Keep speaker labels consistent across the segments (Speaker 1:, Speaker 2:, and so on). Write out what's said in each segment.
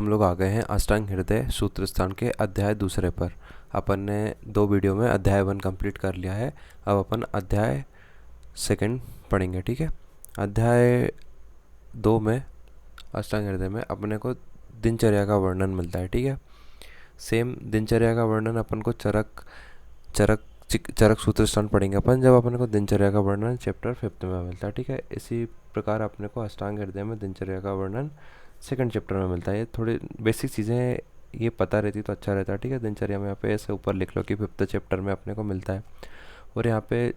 Speaker 1: हम लोग आ गए हैं अष्टांग हृदय सूत्र स्थान के अध्याय दूसरे पर। अपन ने 2 वीडियो में अध्याय 1 कंप्लीट कर लिया है। अब अपन अध्याय सेकंड पढ़ेंगे, ठीक है। अध्याय 2 में अष्टांग हृदय में अपने को दिनचर्या का वर्णन मिलता है, ठीक है। सेम दिनचर्या का वर्णन अपन को चरक सूत्र स्थान पढ़ेंगे अपन, जब अपने को दिनचर्या का वर्णन चैप्टर 5 में मिलता है, ठीक है। इसी प्रकार अपने को अष्टांग हृदय में दिनचर्या का वर्णन सेकंड चैप्टर में मिलता है। ये थोड़ी बेसिक चीज़ें ये पता रहती तो अच्छा रहता है, ठीक है। दिनचर्या में यहाँ पे ऐसे ऊपर लिख लो कि 5th चैप्टर में अपने को मिलता है। और यहाँ पे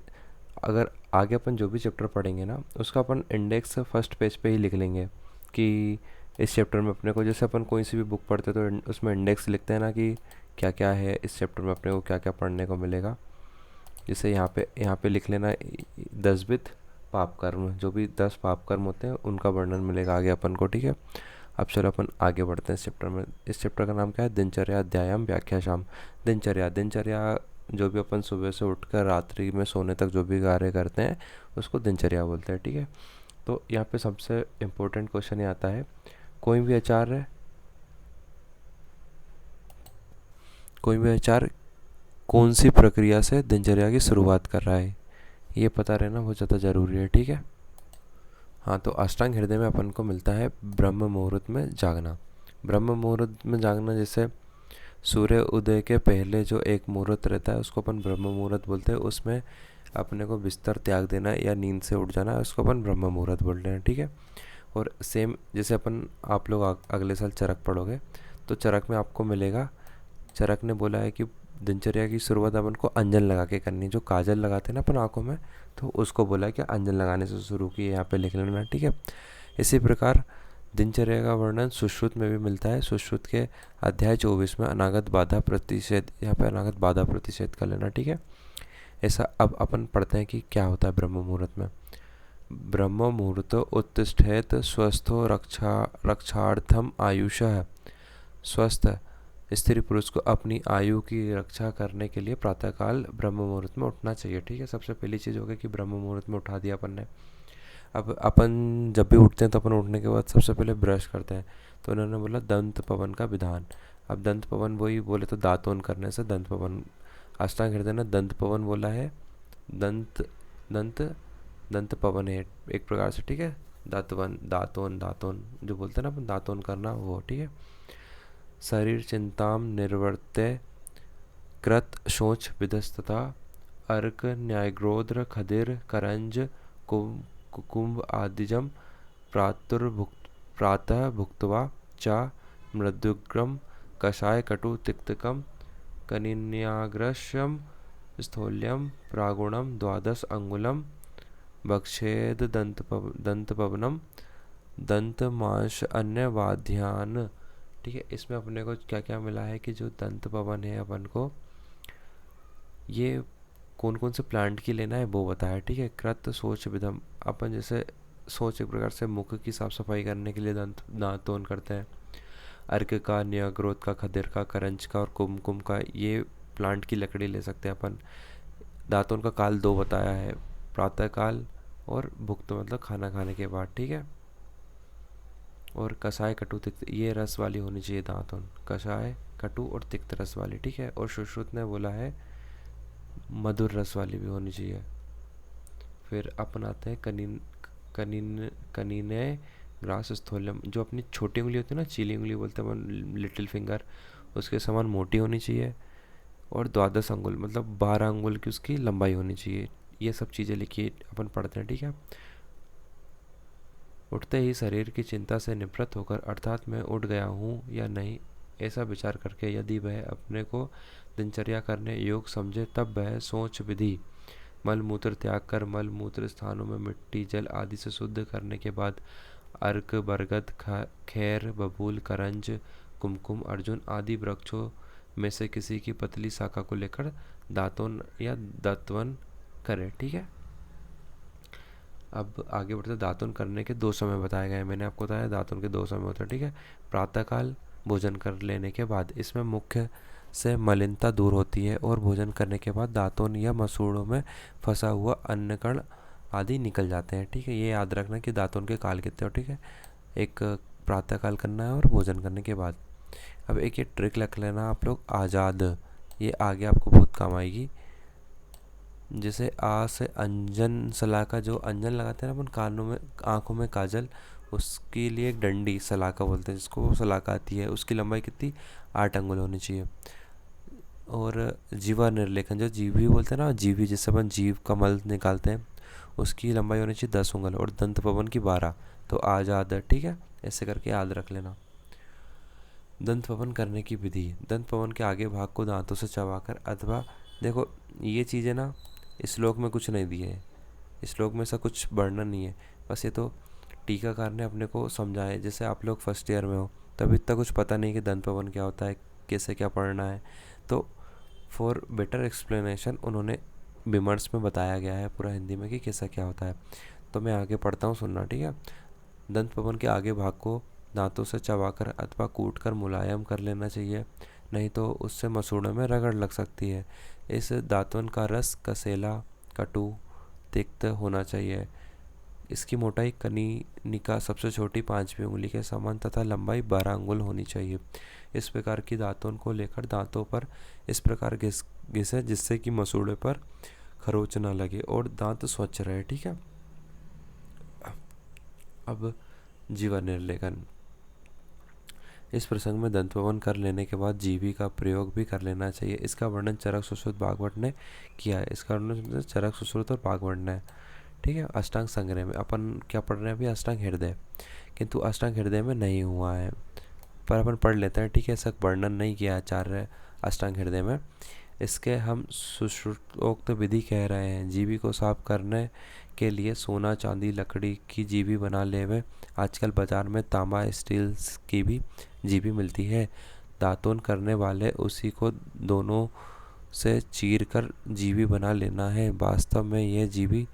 Speaker 1: अगर आगे अपन जो भी चैप्टर पढ़ेंगे ना, उसका अपन इंडेक्स फर्स्ट पेज पे ही लिख लेंगे कि इस चैप्टर में अपने को, जैसे अपन कोई सी भी बुक पढ़ते तो उसमें इंडेक्स लिखते हैं ना कि क्या क्या है इस चैप्टर में, अपने को क्या क्या पढ़ने को मिलेगा। जैसे यहाँ पे लिख लेना 10विध पाप कर्म, जो भी 10 पाप कर्म होते हैं उनका वर्णन मिलेगा आगे अपन को, ठीक है। अब चलो अपन आगे बढ़ते हैं इस चैप्टर में। इस चैप्टर का नाम क्या है? दिनचर्या अध्यायम व्याख्या शाम। दिनचर्या जो भी अपन सुबह से उठकर रात्रि में सोने तक जो भी कार्य करते हैं उसको दिनचर्या बोलते हैं, ठीक है। तो यहाँ पे सबसे इम्पोर्टेंट क्वेश्चन ये आता है, कोई भी आचार्य कौन सी प्रक्रिया से दिनचर्या की शुरुआत कर रहा है, ये पता रहना बहुत ज़्यादा ज़रूरी है, ठीक है। हाँ, तो अष्टांग हृदय में अपन को मिलता है ब्रह्म मुहूर्त में जागना। ब्रह्म मुहूर्त में जागना, जैसे सूर्य उदय के पहले जो एक मुहूर्त रहता है उसको अपन ब्रह्म मुहूर्त बोलते हैं। उसमें अपने को बिस्तर त्याग देना या नींद से उठ जाना, उसको अपन ब्रह्म मुहूर्त बोलते हैं, ठीक है। और सेम जैसे अपन आप लोग अगले साल चरक पढ़ोगे तो चरक में आपको मिलेगा, चरक ने बोला है कि दिनचर्या की शुरुआत अपन को अंजन लगा के करनी। जो काजल लगाते हैं ना अपन आँखों में, तो उसको बोला है कि अंजन लगाने से शुरू की, यहाँ पे लिख लेना, ठीक है। इसी प्रकार दिनचर्या का वर्णन सुश्रुत में भी मिलता है। सुश्रुत के अध्याय 24 में अनागत बाधा प्रतिषेध, यहाँ पे अनागत बाधा प्रतिषेध कर लेना, ठीक है। ऐसा अब अपन पढ़ते हैं कि क्या होता है ब्रह्म मुहूर्त में। ब्रह्म मुहूर्त उत्तिष्ठेत स्वस्थो रक्षार्थम आयुषः। स्वस्थ स्त्री पुरुष को अपनी आयु की रक्षा करने के लिए प्रातःकाल ब्रह्म मुहूर्त में उठना चाहिए, ठीक है। सबसे पहली चीज़ हो गई कि ब्रह्म मुहूर्त में उठा दिया अपन ने। अब अपन जब भी उठते हैं तो अपन उठने के बाद सबसे पहले ब्रश करते हैं, तो उन्होंने बोला दंत पवन का विधान। अब दंत पवन वही बोले तो दातून करने से दंत पवन। अष्टांग हृदय ने दंत पवन बोला है, दंत दंत दंत पवन है एक प्रकार से, ठीक है। दातोन जो बोलते हैं ना अपन, दातोन करना वो, ठीक है। शरीर चिंताम निर्वर्त्य कृत शोच विधस्तता अर्क न्यायग्रोध्र खदिर करंज कुकुम्भ आदिजम प्रातः भुक्त्वा च मृदुग्रम कषाय कटु तिक्तकम कनिन्याग्रश्यम स्थूल्यम प्रागुणम 12 अंगुलम भक्षेद दंतपवनम दंतमांस अन्य वाद्यान, ठीक है। इसमें अपने को क्या क्या मिला है कि जो दंत पवन है अपन को ये कौन कौन से प्लांट की लेना है वो बताया, ठीक है। कृत सोच विधम, अपन जैसे सोच एक प्रकार से मुख की साफ सफाई करने के लिए दांतोन करते हैं। अर्क का, न्यायग्रोध का, खदिर का, करंज का और कुमकुम का, ये प्लांट की लकड़ी ले सकते हैं अपन। दांतों का काल 2 बताया है, प्रातः काल और भुक्त मतलब खाना खाने के बाद, ठीक है। और कषाय कटु तिक्त, ये रस वाली होनी चाहिए दांतों, कषाय कटु और तिक्त रस वाली, ठीक है। और सुश्रुत ने बोला है मधुर रस वाली भी होनी चाहिए। फिर अपन आते हैं कनीने ग्रास स्थूल्यम, जो अपनी छोटी उंगली होती है ना, चीली उंगली बोलते हैं लिटिल फिंगर, उसके समान मोटी होनी चाहिए। और 12 अंगुल मतलब 12 अंगुल की उसकी लंबाई होनी चाहिए। ये सब चीज़ें लिखी अपन पढ़ते हैं, ठीक है। उठते ही शरीर की चिंता से निवृत्त होकर, अर्थात मैं उठ गया हूँ या नहीं ऐसा विचार करके, यदि वह अपने को दिनचर्या करने योग समझे तब वह सोच विधि मल मूत्र त्याग कर मल मूत्र स्थानों में मिट्टी जल आदि से शुद्ध करने के बाद अर्क बरगद खैर बबूल करंज कुमकुम अर्जुन आदि वृक्षों में से किसी की पतली शाखा को लेकर दातुन या दत्वन करे, ठीक है। अब आगे बढ़ते, दातुन करने के 2 समय बताए गए। मैंने आपको बताया दातुन के 2 समय होते हैं, ठीक है। प्रातःकाल भोजन कर लेने के बाद, इसमें मुख्य से मलिनता दूर होती है और भोजन करने के बाद दातुन या मसूड़ों में फंसा हुआ अन्न कण आदि निकल जाते हैं, ठीक है। ये याद रखना कि दातुन के काल कितने हो, ठीक है। एक प्रातःकाल करना है और भोजन करने के बाद। अब एक ये ट्रिक रख लेना आप लोग, आज़ाद, ये आगे आपको बहुत काम आएगी। जैसे आ से अंजन सलाका, जो अंजन लगाते हैं ना अपन कानों में, आँखों में काजल, उसके लिए एक डंडी सलाका बोलते हैं जिसको, वो सलाका आती है, उसकी लंबाई कितनी, 8 अंगुल होनी चाहिए। और जीवा निर्लेखन, जो जीभी बोलते हैं ना, जीभी जिससे अपन जीव का मल निकालते हैं, उसकी लंबाई होनी चाहिए 10 उंगल, और दंत पवन की 12। तो आज़ाद, ठीक है, ऐसे करके याद रख लेना। दंत पवन करने की विधि, दंत पवन के आगे भाग को दांतों से चबाकर अथवा, देखो ये चीज़ें ना इस श्लोक में कुछ नहीं दिए है, इस श्लोक में ऐसा कुछ वर्णन नहीं है, बस ये तो टीकाकार ने अपने को समझाया है। जैसे आप लोग फर्स्ट ईयर में हो तब इतना कुछ पता नहीं कि दंत पवन क्या होता है, कैसे क्या पढ़ना है, तो फॉर बेटर एक्सप्लेनेशन उन्होंने विमर्श में बताया गया है पूरा हिंदी में कि कैसा क्या होता है। तो मैं आगे पढ़ता हूँ, सुनना, ठीक है। दंत पवन के आगे भाग को दांतों से चबाकर अथवा कूटकर मुलायम कर लेना चाहिए, नहीं तो उससे मसूड़ों में रगड़ लग सकती है। इस दातुन का रस कसेला, कटु, तिक्त होना चाहिए। इसकी मोटाई कनीनिका सबसे छोटी 5वीं उंगली के समान तथा लंबाई 12 अंगुल होनी चाहिए। इस प्रकार की दातुन को लेकर दांतों पर इस प्रकार घिसे जिससे कि मसूड़े पर खरोच ना लगे और दांत स्वच्छ रहे, ठीक है। अब जीवा निर्लेखन, इस प्रसंग में दंत पवन कर लेने के बाद जीभी का प्रयोग भी कर लेना चाहिए। इसका वर्णन चरक, सुश्रुत, भागवत ने किया है। इसका वर्णन चरक, सुश्रुत और भागवत ने, ठीक है। अष्टांग संग्रह में अपन क्या पढ़ रहे हैं अभी, अष्टांग हृदय, किंतु अष्टांग हृदय में नहीं हुआ है, पर अपन पढ़ लेते हैं, ठीक है। ऐसा वर्णन नहीं किया आचार्य अष्टांग हृदय में। इसके हम सुश्रुतोक्त विधि कह रहे हैं। जीभी को साफ करने के लिए सोना, चांदी, लकड़ी की जीभी बना ले वे। आजकल बाजार में तांबा, स्टील की भी जीभी मिलती है। दातुन करने वाले उसी को दोनों से चीर कर जीभी बना लेना है। वास्तव में यह जीभी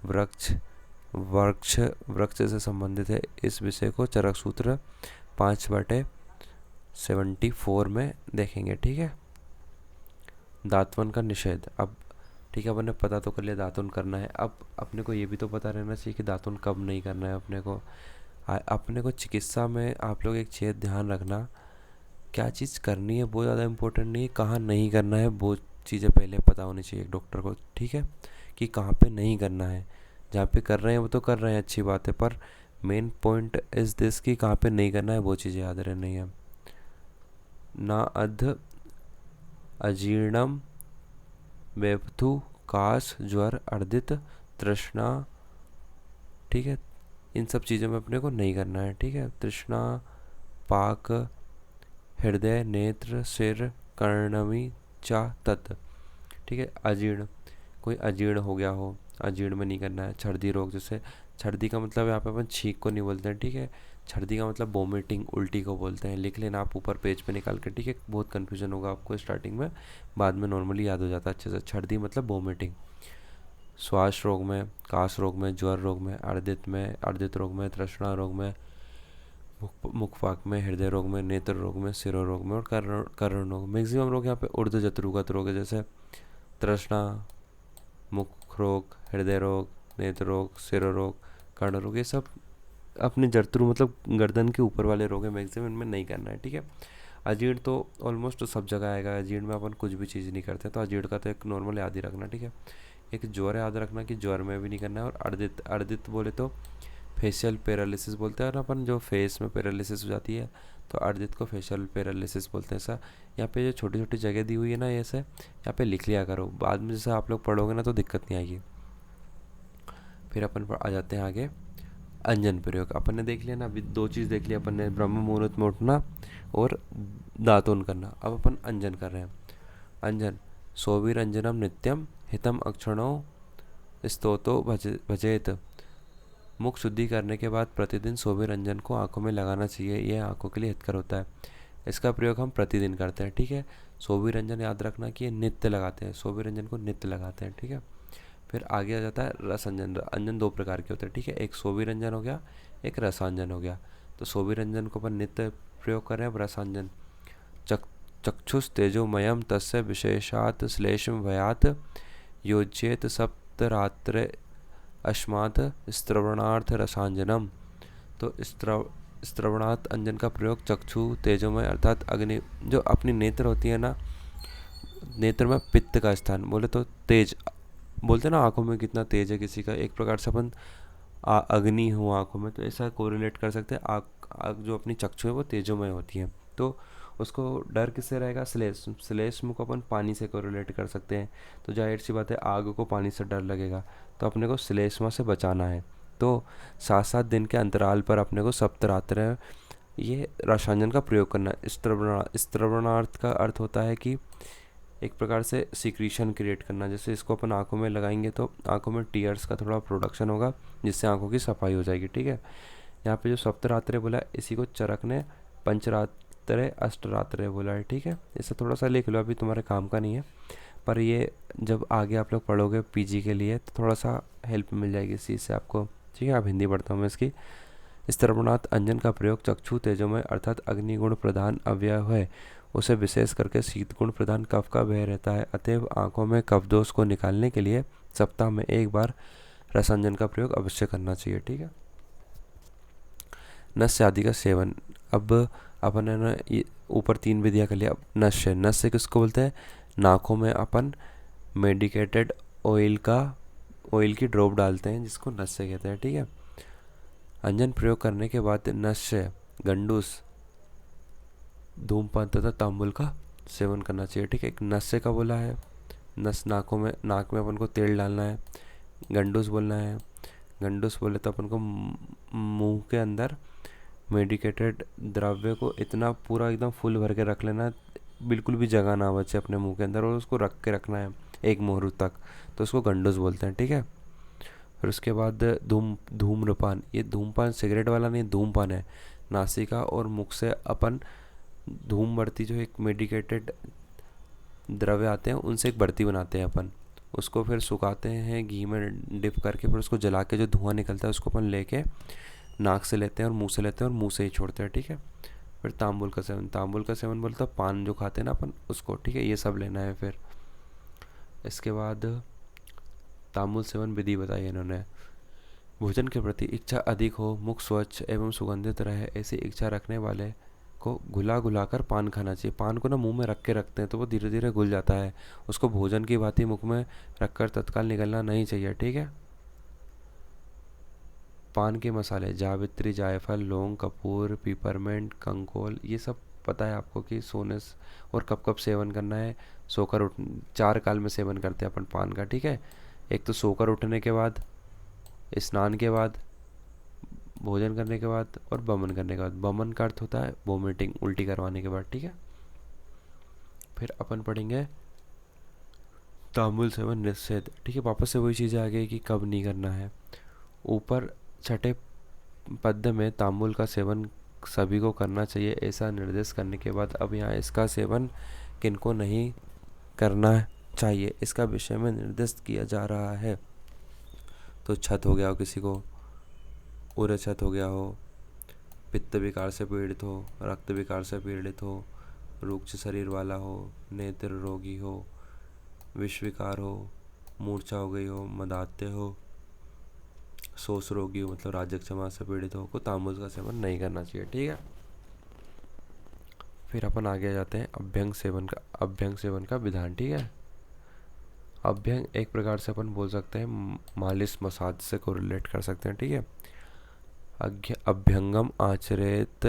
Speaker 1: वृक्ष वृक्ष से संबंधित है। इस विषय को चरक सूत्र 5/74 में देखेंगे, ठीक है। दातवन का निषेध, अब ठीक है, अपन ने पता तो कर लिया दातुन करना है। अब अपने को ये भी तो पता रहना चाहिए कि दातुन कब नहीं करना है। अपने को चिकित्सा में आप लोग एक चीज़ ध्यान रखना, क्या चीज़ करनी है वो ज़्यादा इम्पोर्टेंट नहीं है, कहाँ नहीं करना है वो चीज़ें पहले पता होनी चाहिए एक डॉक्टर को, ठीक है, कि कहाँ पे नहीं करना है। जहाँ पे कर रहे हैं वो तो कर रहे हैं, अच्छी बात है, पर मेन पॉइंट इज़ दिस कि कहाँ पे नहीं करना है वो चीज़ें याद रहनी है। ना अध अजीर्णम, वेपथु, काश, ज्वर, अर्दित, तृष्णा, ठीक है, इन सब चीज़ों में अपने को नहीं करना है, ठीक है। तृष्णा, पाक, हृदय, नेत्र, सिर, कर्णवी, चा, तत्, ठीक है। अजीर्ण, कोई अजीर्ण हो गया हो, अजीर्ण में नहीं करना है। छर्दी रोग, जैसे छर्दी का मतलब यहाँ पे अपन छींक को नहीं बोलते हैं, ठीक है। छर्दी का मतलब वोमिटिंग, उल्टी को बोलते हैं। लिख लेना आप ऊपर पेज पे निकाल के, ठीक है। बहुत कन्फ्यूजन होगा आपको स्टार्टिंग में, बाद में नॉर्मली याद हो जाता है अच्छे से। छर्दी मतलब वोमिटिंग। श्वास रोग में, काश रोग में, ज्वर रोग में, अर्दित रोग में, तृष्णा रोग में, मुखपाक में, हृदय रोग में, नेत्र रोग में, सिरो रोग में और कर्ण रोग। मैक्सिमम रोग यहाँ पे ऊर्ध्व जत्रुगत रोग है, जैसे तृष्णा, मुख रोग, हृदय रोग, नेत्र रोग, सिरो रोग, कर्ण रोग, ये सब अपने जर्तु मतलब गर्दन के ऊपर वाले रोग है। मैक्सिमम इनमें नहीं करना है, ठीक है। अजीर्ण तो ऑलमोस्ट सब जगह आएगा। अजीर्ण में अपन कुछ भी चीज़ नहीं करते, तो अजीर्ण का तो एक नॉर्मल याद ही रखना, ठीक है। एक ज्वर याद रखना कि ज्वर में भी नहीं करना है। और अर्दित बोले तो फेशियल पैरालिसिस बोलते हैं ना अपन, जो फेस में पैरालिसिस हो जाती है, तो अर्दित को फेशियल पैरालिसिस बोलते हैं। ऐसा यहाँ पे जो छोटी छोटी जगह दी हुई है ना, ऐसे यहाँ पे लिख लिया करो, बाद में जैसे आप लोग पढ़ोगे ना तो दिक्कत नहीं आएगी। फिर अपन आ जाते हैं आगे, अंजन प्रयोग। अपन ने देख लिया ना, अभी 2 चीज़ देख लिया अपन ने, ब्रह्म मुहूर्त में उठना और दातुन करना। अब अपन अंजन कर रहे हैं। अंजन, सोविरंजनम नित्यम हितम अक्षणों स्तोतो भजेत। मुख शुद्धि करने के बाद प्रतिदिन सोविरंजन को आंखों में लगाना चाहिए, यह आंखों के लिए हितकर होता है। इसका प्रयोग हम प्रतिदिन करते हैं, ठीक है। सोविरंजन याद रखना कि ये नित्य लगाते हैं, सोविरंजन को नित्य लगाते हैं, ठीक है। फिर आगे आ जाता है रसंजन। अंजन 2 प्रकार के होते हैं, ठीक है। एक सोविरंजन हो गया, एक रसांजन हो गया। तो सोविरंजन को अपन नित्य प्रयोग कर रहे हैं। रसांजन, चक्षुष तेजोमयम तस्य विशेषात श्लेषम भयात योज्येत सप्तरात्रे अस्मात् श्रवणार्थ रसांजनम। तो श्रवणार्थ अंजन का प्रयोग चक्षु तेजोमय अर्थात अग्नि, जो अपनी नेत्र होती है ना, नेत्र में पित्त का स्थान, बोले तो तेज, बोलते हैं ना आंखों में कितना तेज है किसी का, एक प्रकार से अपन अग्नि हो आंखों में, तो ऐसा कोरिलेट कर सकते हैं। आग जो अपनी चक्षु है वो तेजोमय होती है, तो उसको डर किससे रहेगा, श्लेष्म को अपन पानी से कोरिलेट कर सकते हैं। तो जाहिर सी बात है आग को पानी से डर लगेगा, तो अपने को श्लेष्मा से बचाना है। तो 7-7 दिन के अंतराल पर अपने को सप्तरात्र ये रसायन का प्रयोग करना है। स्त्रवणार्थ का अर्थ होता है कि एक प्रकार से सिक्रीशन क्रिएट करना, जैसे इसको अपन आंखों में लगाएंगे तो आंखों में टीयर्स का थोड़ा प्रोडक्शन होगा, जिससे आंखों की सफाई हो जाएगी। ठीक है, यहाँ पे जो सप्तरात्रे बोला है इसी को चरक ने पंचरात्रे अष्टरात्रे बोला है। ठीक है, इसे थोड़ा सा लिख लो, अभी तुम्हारे काम का नहीं है, पर ये जब आगे आप लोग पढ़ोगे पीजी के लिए तो थोड़ा सा हेल्प मिल जाएगी इस चीज़ से आपको। ठीक है, आप हिंदी पढ़ता हूँ मैं इसकी। स्तर्वनाथ अंजन का प्रयोग चक्षु तेजोमय अर्थात अग्निगुण प्रधान अवयव है, उसे विशेष करके शीत गुण प्रधान कफ का भय रहता है, अतएव आंखों में कफ दोष को निकालने के लिए सप्ताह में एक बार रसांजन का प्रयोग अवश्य करना चाहिए। ठीक है, नस्य आदि का सेवन। अब अपन है ना ऊपर 3 विधियाँ कर लिया। अब नस्य, नस्य किसको बोलते हैं, नाकों में अपन मेडिकेटेड ऑयल की ड्रॉप डालते हैं जिसको नस्य कहते हैं। ठीक है, अंजन प्रयोग करने के बाद नस्य, गंडूस, धूमपान तथा तांबुल का सेवन करना चाहिए। ठीक है, एक नस्य का बोला है, नस नाक में अपन को तेल डालना है। गंडूस बोलना है, गंडूस बोले तो अपन को मुंह के अंदर मेडिकेटेड द्रव्य को इतना पूरा एकदम फुल भर के रख लेना है, बिल्कुल भी जगह ना बचे अपने मुंह के अंदर, और उसको रख के रखना है 1 मुहूर्त तक, तो उसको गंडूस बोलते हैं। ठीक है, फिर उसके बाद धूम्रपान, ये धूमपान सिगरेट वाला नहीं, धूमपान है। नासिका और मुख से अपन धूम बर्ती, जो एक मेडिकेटेड द्रव्य आते हैं उनसे एक बर्ती बनाते हैं अपन, उसको फिर सुखाते हैं घी में डिप करके, फिर उसको जला के जो धुआं निकलता है उसको अपन लेके नाक से लेते हैं और मुंह से लेते हैं और मुंह से ही छोड़ते हैं। ठीक है, फिर तांबुल का सेवन, तांबुल का सेवन बोलता है पान जो खाते हैं ना अपन उसको। ठीक है, ये सब लेना है। फिर इसके बाद तांबुल सेवन विधि बताई इन्होंने। भोजन के प्रति इच्छा अधिक हो, मुख स्वच्छ एवं सुगंधित रहे, ऐसी इच्छा रखने वाले को घुला घुला कर पान खाना चाहिए। पान को ना मुंह में रख के रखते हैं तो वो धीरे धीरे घुल जाता है, उसको भोजन की भांति मुख में रखकर तत्काल निगलना नहीं चाहिए। ठीक है, पान के मसाले जावित्री, जायफल, लौंग, कपूर, पीपरमेंट, कंकोल, ये सब पता है आपको कि सोने और कब कब सेवन करना है। सोकर उठ 4 काल में सेवन करते हैं अपन पान का। ठीक है, एक तो सोकर उठने के बाद, स्नान के बाद, भोजन करने के बाद और बमन करने के बाद। बमन का अर्थ होता है वोमिटिंग, उल्टी करवाने के बाद। ठीक है, फिर अपन पढ़ेंगे तांबुल सेवन निषेध। ठीक है, वापस से वही चीज़ें आ गई कि कब नहीं करना है। ऊपर छठे पद्य में तांबुल का सेवन सभी को करना चाहिए ऐसा निर्देश करने के बाद अब यहाँ इसका सेवन किनको नहीं करना चाहिए इसका विषय में निर्देश किया जा रहा है। तो छत हो गया हो किसी को, उरे छत हो गया हो, पित्त विकार से पीड़ित हो, रक्त विकार से पीड़ित हो, रुक्ष शरीर वाला हो, नेत्र रोगी हो, विष विकार हो, मूर्छा हो गई हो, मदात्य हो, शोष रोगी हो मतलब राज्य क्षमा से पीड़ित हो, को तांबुल का सेवन नहीं करना चाहिए। ठीक है, फिर अपन आगे जाते हैं अभ्यंग सेवन का विधान। ठीक है, अभ्यंग एक प्रकार से अपन बोल सकते हैं मालिश, मसाज से कोरिलेट कर सकते हैं। ठीक है, अभ्यंगम आचरेत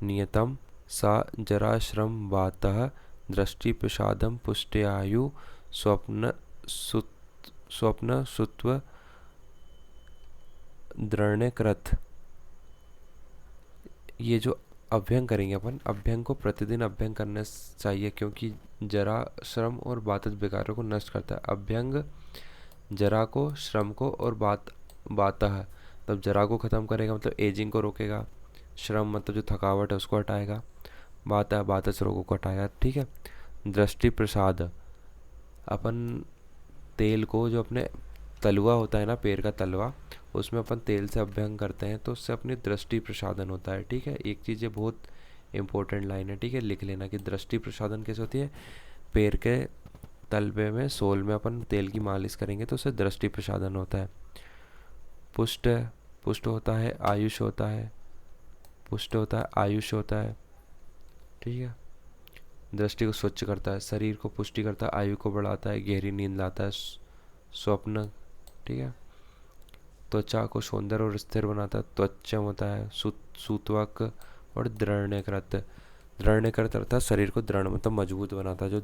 Speaker 1: नियतम सा जराश्रम वातः दृष्टि प्रसादम पुष्ट्यायु स्वप्न सुत्व दृढ़कृत। ये जो अभ्यंग करेंगे अपन, अभ्यंग को प्रतिदिन अभ्यंग करना चाहिए क्योंकि जरा, श्रम और बातज विकारों को नष्ट करता है। अभ्यंग जरा को, श्रम को और बातः तब जरा को ख़त्म करेगा मतलब एजिंग को रोकेगा, श्रम मतलब जो थकावट है उसको हटाएगा, बातज रोगों को हटाएगा। ठीक है, दृष्टि प्रसाद, अपन तेल को, जो अपने तलवा होता है ना पैर का तलवा, उसमें अपन तेल से अभ्यंग करते हैं तो उससे अपनी दृष्टि प्रसादन होता है। ठीक है, एक चीज़ ये बहुत इंपॉर्टेंट लाइन है। ठीक है, लिख लेना कि दृष्टि प्रसादन कैसे होती है। पैर के तलवे में, सोल में अपन तेल की मालिश करेंगे तो उससे दृष्टि प्रसादन होता है। पुष्ट होता है, आयुष होता है, पुष्ट होता है, आयुष्य होता है, ठीक है। दृष्टि को स्वच्छ करता है, शरीर को पुष्टि करता है, आयु को बढ़ाता है, गहरी नींद लाता है, स्वप्न, ठीक है। त्वचा को सौंदर्य और स्थिर बनाता है, त्वचम होता है, सूतवक और दृढ़कृत। दृढ़कृत अर्थात शरीर को दृढ़ मतलब मजबूत बनाता है। जो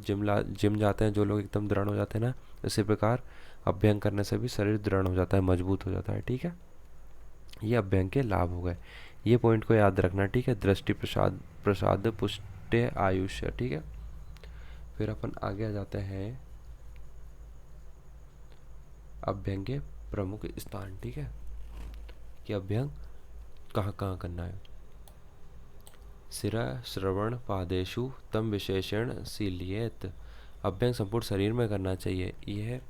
Speaker 1: जिम जाते हैं जो लोग एकदम दृढ़ हो जाते हैं ना, इसी प्रकार अभ्यंग करने से भी शरीर दृढ़ हो जाता है, मजबूत हो जाता है, ठीक है। ये अभ्यंग के लाभ हो गए, ये पॉइंट को याद रखना, ठीक है। दृष्टि प्रसाद प्रसाद पुष्ट आयुष्य, ठीक है। फिर अपन आगे आ जाते हैं अभ्यंग के प्रमुख स्थान, ठीक है, कि अभ्यंग कहाँ कहाँ करना है। शिरा श्रवण पादेशु तम विशेषण सीलियत। अभ्यंग संपूर्ण शरीर में करना चाहिए, यह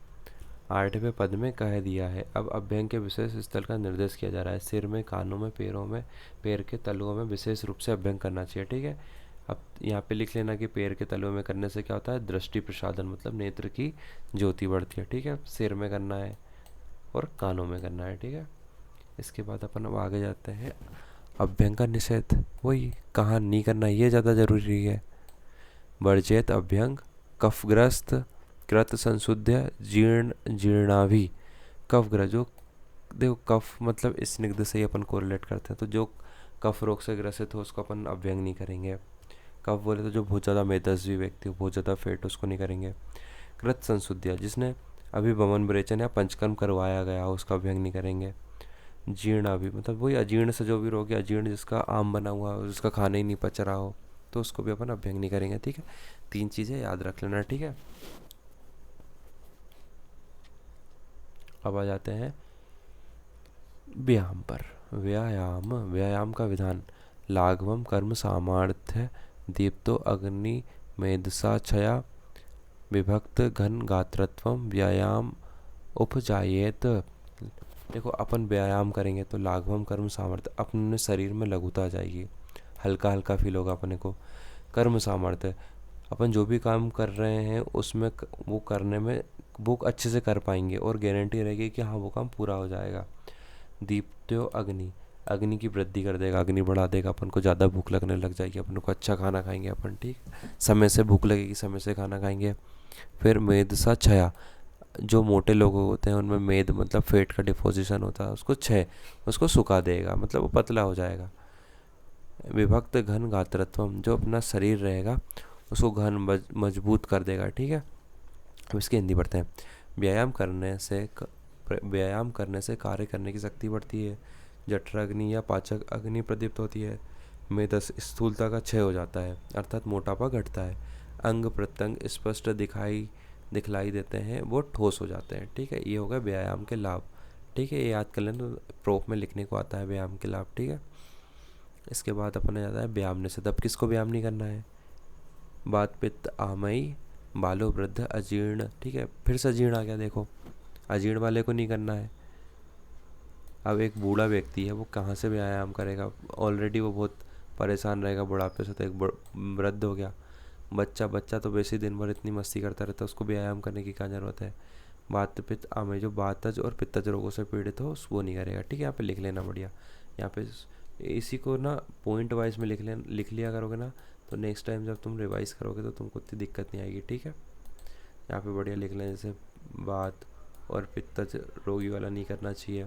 Speaker 1: 8वें पद में कह दिया है। अब अभ्यंग के विशेष स्थल का निर्देश किया जा रहा है। सिर में, कानों में, पैरों में, पैर के तलुओं में विशेष रूप से अभ्यंग करना चाहिए, ठीक है। अब यहाँ पे लिख लेना कि पैर के तलुओं में करने से क्या होता है, दृष्टि प्रसादन मतलब नेत्र की ज्योति बढ़ती है, ठीक है। सिर में करना है और कानों में करना है, ठीक है। इसके बाद अपन अब आगे जाते हैं अभ्यंग का निषेध, वही कहाँ नहीं करना, ये ज़्यादा जरूरी है। वर्जेत अभ्यंग कफग्रस्त कृत संशुद्ध जीर्ण जीर्णाभि। कफग्रस्त, जो देखो कफ मतलब स्निग्ध से ही अपन कोरिलेट करते हैं, तो जो कफ रोग से ग्रसित हो उसको अपन अभ्यंग नहीं करेंगे। कफ बोले तो जो बहुत ज़्यादा मेदस्वी व्यक्ति हो, बहुत ज़्यादा फेट, उसको नहीं करेंगे। कृत संशुद्ध, जिसने अभी वमन विरेचन या पंचकर्म करवाया गया हो, उसका अभ्यंग नहीं करेंगे। जीर्ण भी मतलब वही अजीर्ण से जो भी रोग है, अजीर्ण जिसका आम बना हुआ हो, जिसका खाना ही नहीं पच रहा हो, तो उसको भी अपन अभ्यंग नहीं करेंगे, ठीक है। 3 चीज़ें याद रख लेना, ठीक है। अब आ जाते हैं व्यायाम पर। व्यायाम का विधान। लाघवम कर्म सामर्थ्य दीप्तो अग्नि मेधसा छया विभक्त घन गात्रत्वम व्यायाम उपजायेत। देखो अपन व्यायाम करेंगे तो लाघवम कर्म सामर्थ्य, अपने शरीर में लघुता आ जाएगी, हल्का हल्का फील होगा अपने को। कर्म सामर्थ्य, अपन जो भी काम कर रहे हैं उसमें वो करने में वो अच्छे से कर पाएंगे और गारंटी रहेगी कि हाँ वो काम पूरा हो जाएगा। दीप्तो अग्नि, अग्नि की वृद्धि कर देगा, अग्नि बढ़ा देगा, अपन को ज़्यादा भूख लगने लग जाएगी, अपन को अच्छा खाना खाएंगे अपन, ठीक, समय से भूख लगेगी, समय से खाना खाएंगे। फिर मेधसा छया, जो मोटे लोग होते हैं उनमें मेद मतलब फेट का डिपोजिशन होता है, उसको क्षय, उसको सुखा देगा, मतलब वो पतला हो जाएगा। विभक्त घन गात्रत्व, जो अपना शरीर रहेगा उसको घन मजबूत कर देगा, ठीक है। अब इसकी हिंदी पढ़ते हैं। व्यायाम करने से कार्य करने की शक्ति बढ़ती है, जठर अग्नि या पाचक अग्नि प्रदीप्त होती है, मेदस स्थूलता का क्षय हो जाता है अर्थात मोटापा घटता है, अंग प्रत्यंग स्पष्ट दिखलाई देते हैं, वो ठोस हो जाते हैं, ठीक है। ये होगा व्यायाम के लाभ, ठीक है। ये याद कर लेना, तो प्रोफ में लिखने को आता है व्यायाम के लाभ, ठीक है। इसके बाद अपने जाता है व्यायाम निषेध। अब किसको व्यायाम नहीं करना है, बात पित्त आमयी बालो वृद्ध अजीर्ण, ठीक है। फिर से अजीर्ण आ गया, देखो अजीर्ण वाले को नहीं करना है। अब एक बूढ़ा व्यक्ति है, वो कहाँ से व्यायाम करेगा, ऑलरेडी वो बहुत परेशान रहेगा बुढ़ापे से, तो एक वृद्ध हो गया। बच्चा तो वैसे दिन भर इतनी मस्ती करता रहता है, उसको व्यायाम करने की क्या ज़रूरत है। बात पित्त आमय, जो बातज और पित्तज रोगों से पीड़ित हो वो नहीं करेगा, ठीक है। यहाँ पे लिख लेना बढ़िया, यहाँ पे इसी को ना पॉइंट वाइज में लिख लिया करोगे ना, तो नेक्स्ट टाइम जब तुम रिवाइज करोगे तो तुमको इतनी दिक्कत नहीं आएगी, ठीक है। यहाँ पे बढ़िया लिख लें, जैसे बात और पित्तज रोगी वाला नहीं करना चाहिए,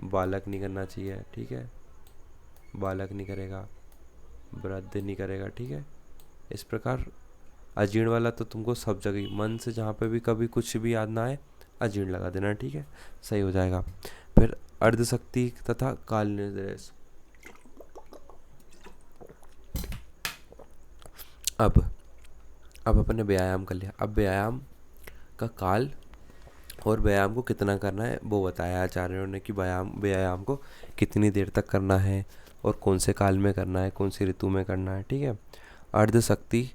Speaker 1: बालक नहीं करना चाहिए, ठीक है, बालक नहीं करेगा, वृद्ध नहीं करेगा, ठीक है। इस प्रकार अजीर्ण वाला तो तुमको सब जगह मन से जहाँ पे भी कभी कुछ भी याद ना आए अजीर्ण लगा देना, ठीक है, सही हो जाएगा। फिर अर्धशक्ति तथा काल निर्देश। अब अपन ने व्यायाम कर लिया, अब व्यायाम का काल और व्यायाम को कितना करना है वो बताया आचार्यों ने, कि व्यायाम को कितनी देर तक करना है और कौन से काल में करना है, कौन सी ऋतु में करना है, ठीक है। अर्धशक्ति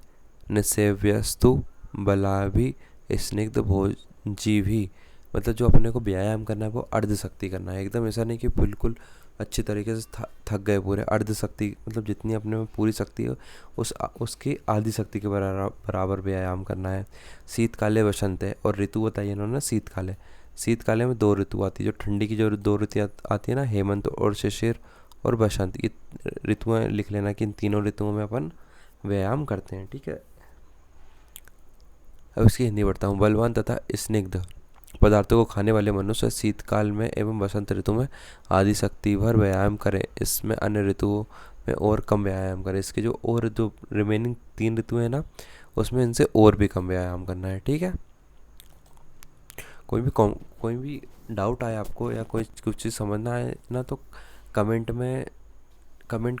Speaker 1: निसेव्यस्तु बलाभि स्निग्ध भोजी भी, मतलब जो अपने को व्यायाम करना है वो अर्धशक्ति करना है, एकदम ऐसा नहीं कि बिल्कुल अच्छी तरीके से थक गए पूरे। अर्धशक्ति मतलब जितनी अपने में पूरी शक्ति है उसकी आधी शक्ति के बराबर व्यायाम करना है। शीतकाले वसंत है, और ऋतु बताइए इन्होंने शीतकाले। शीतकाले में 2 ऋतु आती है, जो ठंडी की जो 2 ऋतु आती है ना, हेमंत और शिशिर और बसंत, ये ऋतुएं लिख लेना कि इन तीनों ऋतुओं में अपन व्यायाम करते हैं, ठीक है। अब इसकी हिंदी पढ़ता हूँ। बलवान तथा स्निग्ध पदार्थों को खाने वाले मनुष्य शीतकाल में एवं वसंत ऋतु में आदि शक्ति भर व्यायाम करें। इसमें अन्य ऋतुओं में और कम व्यायाम करें। इसके जो रिमेनिंग 3 ऋतुएं हैं ना, उसमें इनसे और भी कम व्यायाम करना है, ठीक है। कोई भी डाउट आए आपको या कोई कुछ चीज़ समझना है ना, तो कमेंट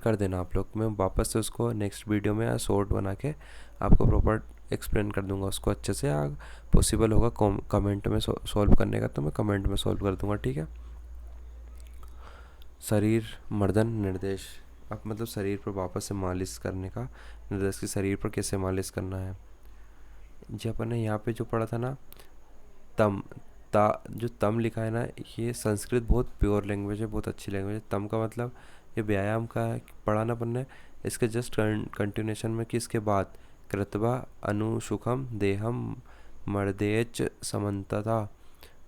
Speaker 1: कर देना आप लोग। मैं वापस से उसको नेक्स्ट वीडियो में या शॉर्ट बना के आपको प्रॉपर एक्सप्लेन कर दूंगा उसको अच्छे से। पॉसिबल होगा कमेंट में सॉल्व करने का, तो मैं कमेंट में सॉल्व कर दूंगा, ठीक है। शरीर मर्दन निर्देश। अब मतलब शरीर पर वापस से मालिश करने का निर्देश, कि शरीर पर कैसे मालिश करना है। जब अपन ने यहाँ पे जो पढ़ा था ना, तम जो तम लिखा है ना, ये संस्कृत बहुत प्योर लैंग्वेज है, बहुत अच्छी लैंग्वेज है। तम का मतलब ये व्यायाम का पढ़ा ना अपन ने, इसके जस्ट कंटिन्यूशन में कि इसके बाद कृत्वा अनुसुखम देहम मर्देच समन्तता,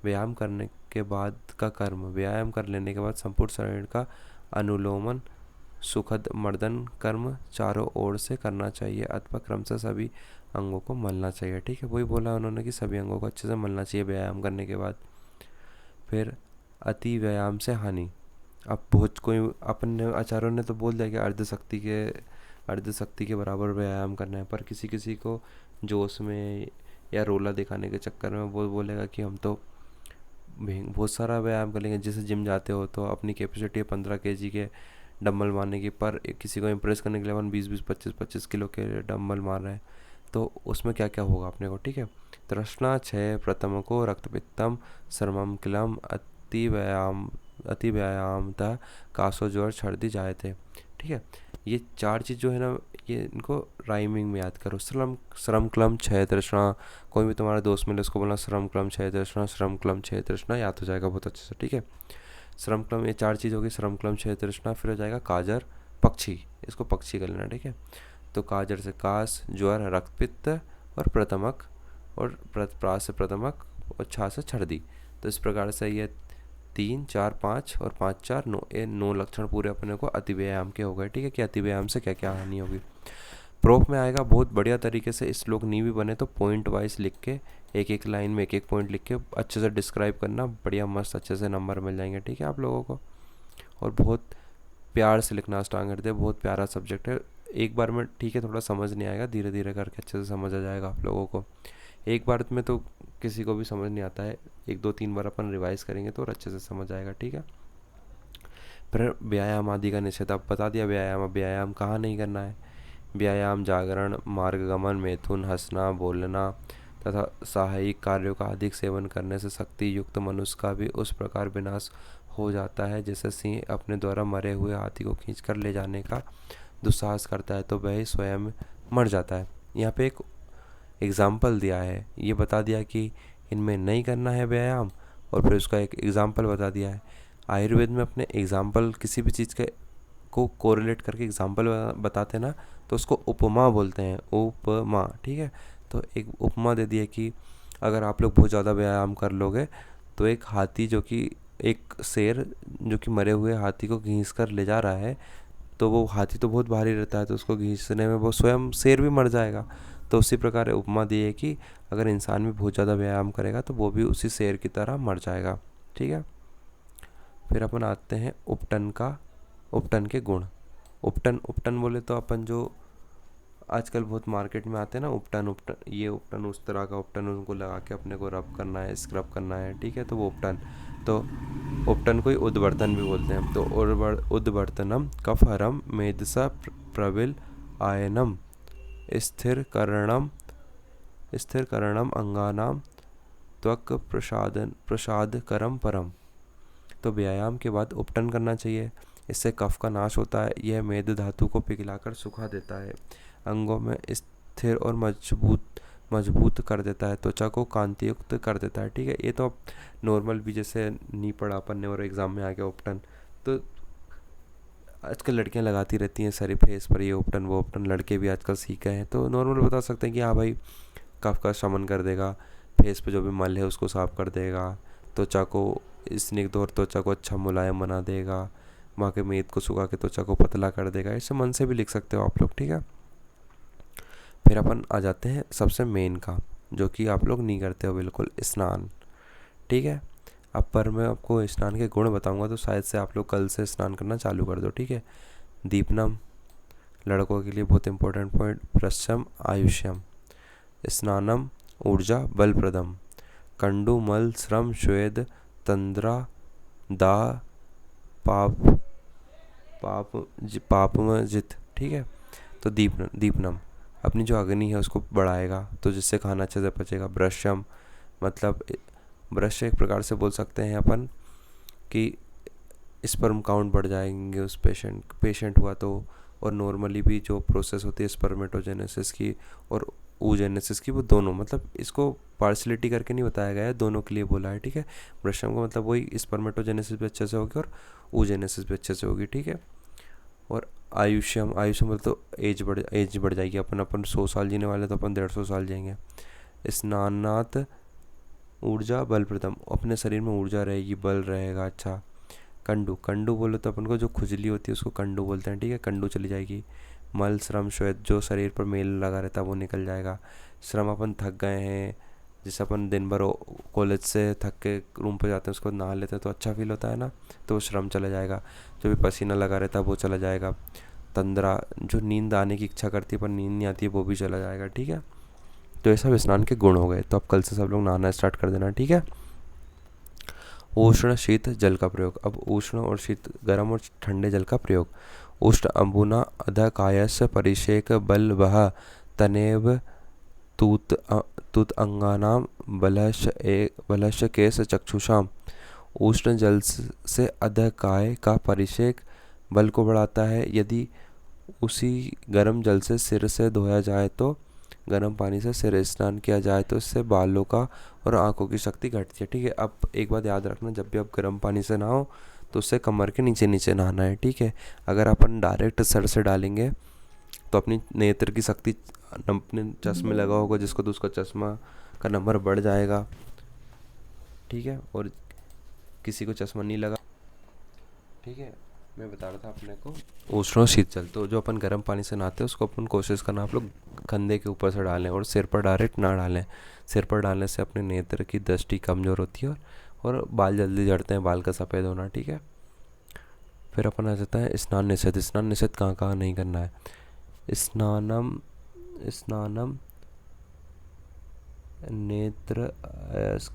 Speaker 1: व्यायाम करने के बाद का कर्म, व्यायाम कर लेने के बाद संपूर्ण शरीर का अनुलोमन सुखद मर्दन कर्म चारों ओर से करना चाहिए अथवा क्रमशः सभी अंगों को मलना चाहिए, ठीक है। वही बोला उन्होंने कि सभी अंगों को अच्छे से मलना चाहिए व्यायाम करने के बाद। फिर अति व्यायाम से हानि। अब बहुत कोई अपने आचार्यों ने तो बोल दिया कि अर्ध शक्ति के बराबर व्यायाम करना है, पर किसी किसी को जोश में या रोला दिखाने के चक्कर में वो बोलेगा कि हम तो बहुत सारा व्यायाम कर लेंगे। जैसे जिम जाते हो तो अपनी कैपेसिटी है 15 kg के डंबल मारने की, पर किसी को इम्प्रेस करने के लिए अपन 20-20 25-25 किलो के डंबल मार रहे हैं, तो उसमें क्या क्या होगा अपने को, ठीक है। तृष्णा क्षय प्रथम को रक्तपित्तम श्रमम किलम अति व्यायामतः कासो ज्वर छर्दी जाए थे, ठीक है। ये 4 चीज़ जो है ना, ये इनको राइमिंग में याद करो। श्रम क्लम क्षय तृष्णा, कोई भी तुम्हारा दोस्त मिले उसको बोलना श्रम क्लम क्षय तृष्णा, श्रम क्लम क्षय तृष्णा, याद हो जाएगा बहुत अच्छे से, ठीक है। श्रम क्लम, ये 4 चीज़ होगी, श्रम क्लम क्षय तृष्णा। फिर हो जाएगा काजर पक्षी, इसको पक्षी कर लेना, ठीक है। तो काजर से कास, ज्वर, रक्तपित्त और प्रथमक, और प्रास से प्रथमक, और छा से छर्दी। तो इस प्रकार से ये 3 4 5 और 5 4 9, ये 9 लक्षण पूरे अपने को अति व्यायाम के हो गए, ठीक है। कि अति व्यायाम से क्या क्या हानि होगी। प्रूफ में आएगा बहुत बढ़िया तरीके से। इस श्लोक नहीं भी बने तो पॉइंट वाइज लिख के, एक एक लाइन में एक एक पॉइंट लिख के अच्छे से डिस्क्राइब करना, बढ़िया मस्त अच्छे से नंबर मिल जाएंगे, ठीक है आप लोगों को। और बहुत प्यार से लिखना अष्टांग हृदय, बहुत प्यारा सब्जेक्ट है। एक बार में ठीक है थोड़ा समझ नहीं आएगा, धीरे धीरे करके अच्छे से समझ आ जाएगा आप लोगों को। एक बार में तो किसी को भी समझ नहीं आता है, 1 2 3 बार अपन रिवाइज करेंगे तो और अच्छे से समझ आएगा, ठीक है। फिर व्यायाम आदि का निषेध, अब बता दिया व्यायाम कहाँ नहीं करना है। व्यायाम जागरण, मार्गगमन, मैथुन, हंसना, बोलना तथा साहयिक कार्यों का अधिक सेवन करने से शक्ति युक्त मनुष्य का भी उस प्रकार विनाश हो जाता है जैसे सिंह अपने द्वारा मरे हुए हाथी को खींचकर ले जाने का दुस्साहस करता है तो वह स्वयं मर जाता है। यहाँ पे एक एग्ज़ाम्पल दिया है, ये बता दिया कि इनमें नहीं करना है व्यायाम, और फिर उसका एक एग्ज़ाम्पल बता दिया है। आयुर्वेद में अपने एग्ज़ाम्पल किसी भी चीज़ के को कोरिलेट करके एग्ज़ाम्पल बताते हैं ना, तो उसको उपमा बोलते हैं, उपमा, ठीक है। तो एक उपमा दे दिए कि अगर आप लोग बहुत ज़्यादा व्यायाम कर लोगे तो एक हाथी एक शेर जो कि मरे हुए हाथी को घींच कर ले जा रहा है, तो वो हाथी तो बहुत भारी रहता है, तो उसको घींचने में वो स्वयं शेर भी मर जाएगा। तो उसी प्रकार उपमा दी है कि अगर इंसान भी बहुत ज़्यादा व्यायाम करेगा तो वो भी उसी शेर की तरह मर जाएगा, ठीक है। फिर अपन आते हैं उपटन के गुण। उपटन बोले तो अपन जो आजकल बहुत मार्केट में आते हैं ना उपटन, ये उपटन उस तरह का उपटन, उनको लगा के अपने को रब करना है, स्क्रब करना है, ठीक है। तो वो उपटन, तो उपटन को ही उद्वर्तन भी बोलते हैं। तो उद्वर्तनम कफहरम मेधसा प्रविल आयनम स्थिर करणम अंगानाम त्वक प्रसाद करम परम। तो व्यायाम के बाद उपटन करना चाहिए, इससे कफ का नाश होता है। यह मेद धातु को पिघलाकर सुखा देता है, अंगों में स्थिर और मजबूत कर देता है, त्वचा को कांतियुक्त कर देता है, ठीक है। ये तो अब नॉर्मल भी जैसे नहीं पढ़ा अपन ने और एग्ज़ाम में आ गया उपटन, तो आजकल लड़कियां लगाती रहती हैं सारी फेस पर ये उपटन वो उपटन, लड़के भी आजकल सीख गए हैं, तो नॉर्मल बता सकते हैं कि हाँ भाई कफ का शमन कर देगा, फेस पे जो भी मल है उसको साफ कर देगा, त्वचा को स्निग्ध और त्वचा को अच्छा मुलायम बना देगा, वहाँ के मेद को सुखा के त्वचा को पतला कर देगा। इसे मन से भी लिख सकते हो आप लोग, ठीक है। फिर अपन आ जाते हैं सबसे मेन का, जो कि आप लोग नहीं करते हो बिल्कुल, स्नान, ठीक है। अब पर मैं आपको स्नान के गुण बताऊंगा तो शायद से आप लोग कल से स्नान करना चालू कर दो, ठीक है। दीपनम, लड़कों के लिए बहुत इंपॉर्टेंट पॉइंट, प्रश्यम आयुष्यम, स्नानम ऊर्जा बलप्रदम, कंडु मल श्रम श्वेद तंद्रा दाह पाप पापमजित, ठीक है। तो दीपनम अपनी जो अग्नि है उसको बढ़ाएगा, तो जिससे खाना अच्छे से पचेगा। ब्रश्यम मतलब ब्रश एक प्रकार से बोल सकते हैं अपन कि स्पर्म काउंट बढ़ जाएंगे उस पेशेंट हुआ तो। और नॉर्मली भी जो प्रोसेस होती है स्पर्मेटोजेनेसिस की और oogenesis की, वो दोनों, मतलब इसको पार्शलिटी करके नहीं बताया गया है, दोनों के लिए बोला है, ठीक है। ब्रश्यम का मतलब वही स्पर्मेटोजेनेसिस भी अच्छे से होगी और oogenesis भी अच्छे से होगी, ठीक है। और आयुष्यम मतलब तो एज बढ़ जाएगी। अपन 100 साल जीने वाले तो अपन 150 साल जिएंगे। स्नानात ऊर्जा बलप्रदम, अपने शरीर में ऊर्जा रहेगी, बल रहेगा अच्छा। कंडू बोलो तो अपन को जो खुजली होती है उसको कंडू बोलते हैं, ठीक है, कंडू चली जाएगी। मल श्रम श्वेत, जो शरीर पर मेल लगा रहता है वो निकल जाएगा। श्रम, अपन थक गए हैं, जैसे अपन दिन भर कॉलेज से थक के रूम पे जाते हैं, उसको नहा लेते हैं तो अच्छा फील होता है ना, तो वो श्रम चला जाएगा। जो भी पसीना लगा रहता है वो चला जाएगा। तंद्रा, जो नींद आने की इच्छा करती है पर नींद नहीं आती है, वो भी चला जाएगा, ठीक है। तो ये सब स्नान के गुण हो गए। तो अब कल से सब लोग नहाना स्टार्ट कर देना, ठीक है। उष्ण शीत जल का प्रयोग, अब उष्ण और शीत, गर्म और ठंडे जल का प्रयोग। उष्ण अम्बुना अध कायस परिषेक बल वह तनेव तुत अंगानाम बलश केस चक्षुषाम। उष्ण जल से अध काय का परिषेक बल को बढ़ाता है। यदि उसी गर्म जल से सिर से धोया जाए तो, गर्म पानी से सिर स्नान किया जाए तो इससे बालों का और आंखों की शक्ति घटती है, ठीक है। अब एक बात याद रखना, जब भी आप गर्म पानी से नहाओ तो उससे कमर के नीचे नीचे नहाना है, ठीक है। अगर अपन डायरेक्ट सर से डालेंगे तो अपनी नेत्र की शक्ति, अपने चश्मे लगा होगा जिसको, तो उसका चश्मा का नंबर बढ़ जाएगा, ठीक है। और किसी को चश्मा नहीं लगा, ठीक है। मैं बता रहा था अपने को उष्ण और शीत जल, तो जो अपन गर्म पानी से नहाते हैं उसको अपन कोशिश करना आप लोग कंधे के ऊपर से डालें और सिर पर डायरेक्ट ना डालें। सिर पर डालने से अपने नेत्र की दृष्टि कमज़ोर होती है और बाल जल्दी झड़ते हैं, बाल का सफ़ेद होना, ठीक है। फिर अपन आ जाता है स्नान निषेध। स्नान निषेध कहाँ कहाँ नहीं करना है। स्नानम स्नानम नेत्र